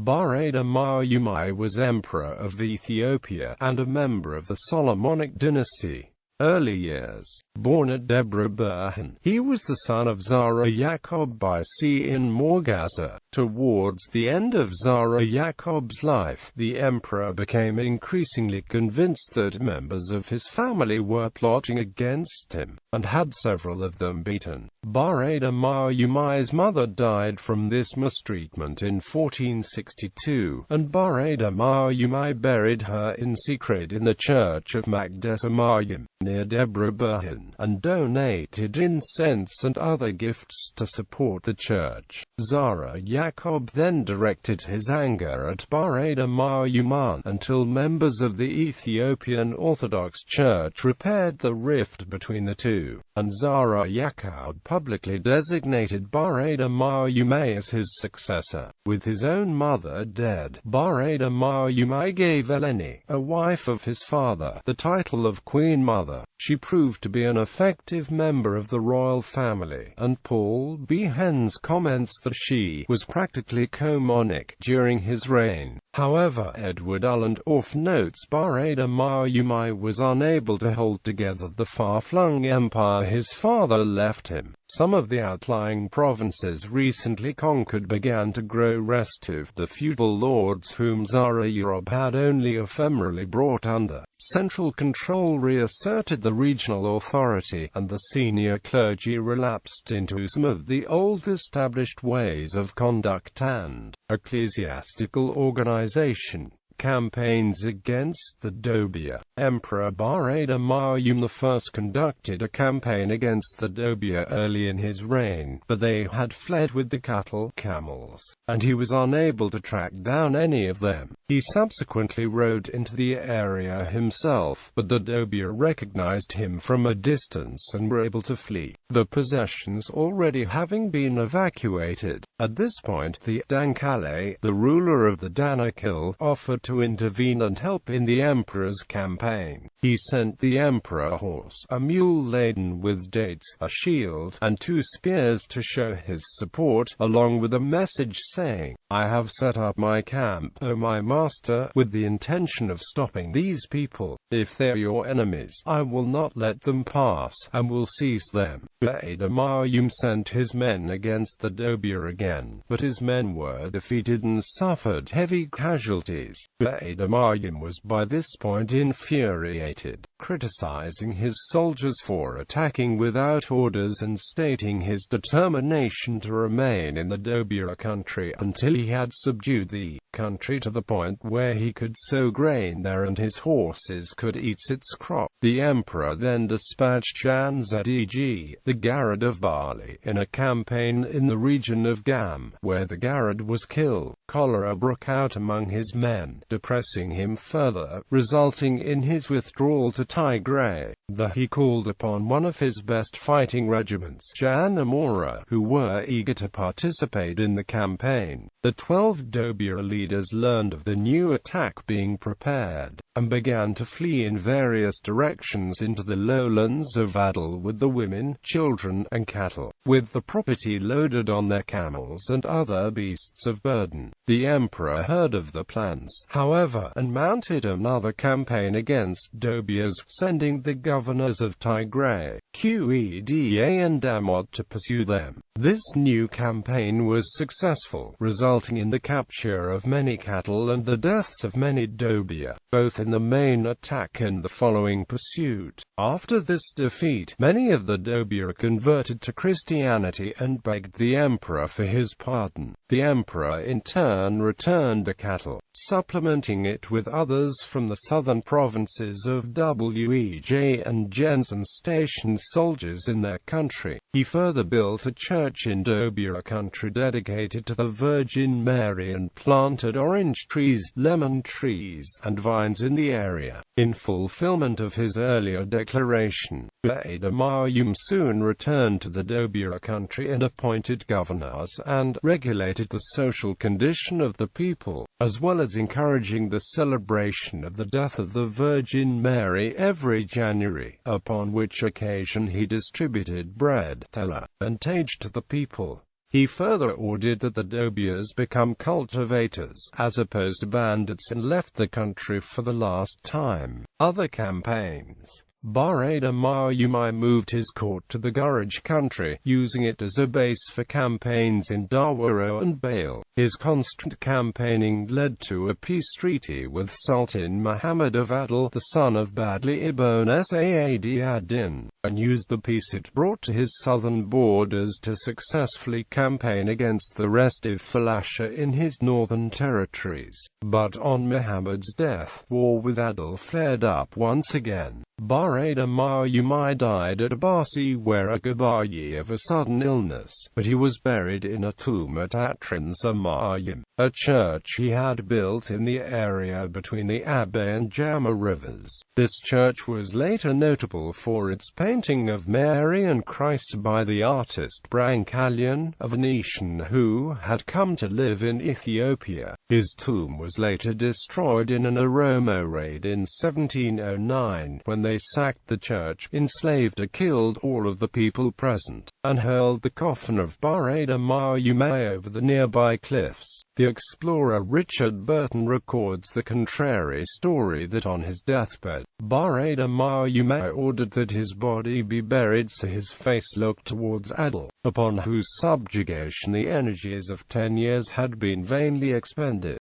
Baeda Maryam I was Emperor of Ethiopia and a member of the Solomonic dynasty. Early years. Born at Debrecen, he was the son of Zara Yacob by sea in Morgaza. Towards the end of Zara Yacob's life, the emperor became increasingly convinced that members of his family were plotting against him, and had several of them beaten. Baeda Maryam I's mother died from this mistreatment in 1462, and Baeda Maryam I buried her in secret in the church of Baeda Maryam, near Debrecen, and donated incense and other gifts to support the church. Zara Yacob then directed his anger at Baeda Maryam I until members of the Ethiopian Orthodox Church repaired the rift between the two, and Zara Yacob publicly designated Baeda Maryam I as his successor. With his own mother dead, Baeda Maryam I gave Eleni, a wife of his father, the title of Queen Mother. She proved to be an effective member of the royal family, and Paul B. Hens comments that she was practically Solomonic during his reign. However, Edward Ullendorf notes Baeda Maryam I was unable to hold together the far-flung empire his father left him. Some of the outlying provinces recently conquered began to grow restive. The feudal lords whom Zara Yacob had only ephemerally brought under central control reasserted the regional authority, and the senior clergy relapsed into some of the old established ways of conduct and ecclesiastical organization. Campaigns against the Dobia. Emperor Baeda Maryam I conducted a campaign against the Dobia early in his reign, but they had fled with the camels, and he was unable to track down any of them. He subsequently rode into the area himself, but the Dobia recognized him from a distance and were able to flee, the possessions already having been evacuated. At this point, the Dankale, the ruler of the Danakil, offered to intervene and help in the emperor's campaign. He sent the emperor a horse, a mule laden with dates, a shield, and 2 spears to show his support, along with a message saying, "I have set up my camp, O my master, with the intention of stopping these people. If they are your enemies, I will not let them pass, and will seize them." Baeda Maryam sent his men against the Dobia again, but his men were defeated and suffered heavy casualties. Baeda Maryam was by this point infuriated, criticizing his soldiers for attacking without orders and stating his determination to remain in the Dobia country until he had subdued the country to the point where he could sow grain there and his horses could eat its crop. The emperor then dispatched Janzadeg, the Garad of Bali, in a campaign in the region of Gam, where the Garad was killed. Cholera broke out among his men, depressing him further, resulting in his withdrawal to Tigray. He called upon one of his best fighting regiments, Janamora, who were eager to participate in the campaign. The 12 Dobia leaders learned of the new attack being prepared, and began to flee in various directions into the lowlands of Adal with the women, children, and cattle, with the property loaded on their camels and other beasts of burden. The emperor heard of the plans, however, and mounted another campaign against Dobias, sending the governors of Tigray, Qeda and Damot to pursue them. This new campaign was successful, resulting in the capture of many cattle and the deaths of many Dobia, both in the main attack and the following pursuit. After this defeat, many of the Dobia converted to Christianity and begged the emperor for his pardon. The emperor in turn returned the cattle, supplementing it with others from the southern provinces of Wej and Gens and stationed soldiers in their country. He further built a church in Dobia country dedicated to the Virgin Mary and planted orange trees, lemon trees, and vines in the area. In fulfillment of his earlier declaration, Baeda Maryam soon returned to the Dobia country and appointed governors and regulated the social condition of the people, as well as encouraging the celebration of the death of the Virgin Mary every January, upon which occasion he distributed bread, and tage to the people. He further ordered that the Dobias become cultivators, as opposed to bandits, and left the country for the last time. Other campaigns. Baeda Maryam I moved his court to the Guraj country, using it as a base for campaigns in Dawara and Bale. His constant campaigning led to a peace treaty with Sultan Muhammad of Adil, the son of Badli ibn Saad ad-Din, and used the peace it brought to his southern borders to successfully campaign against the rest of Falasha in his northern territories. But on Muhammad's death, war with Adil flared up once again. Baeda Maryam I died at Abasi Gabayi of a sudden illness, but he was buried in a tomb at Atrinsa Maryam, a church he had built in the area between the Abay and Jama rivers. This church was later notable for its painting of Mary and Christ by the artist Brancalian, a Venetian who had come to live in Ethiopia. His tomb was later destroyed in an Oromo raid in 1709, when they sacked the church, enslaved or killed all of the people present, and hurled the coffin of Baeda Maryam I over the nearby cliffs. The explorer Richard Burton records the contrary story that on his deathbed, Baeda Maryam I ordered that his body be buried so his face looked towards Adil, upon whose subjugation the energies of 10 years had been vainly expended.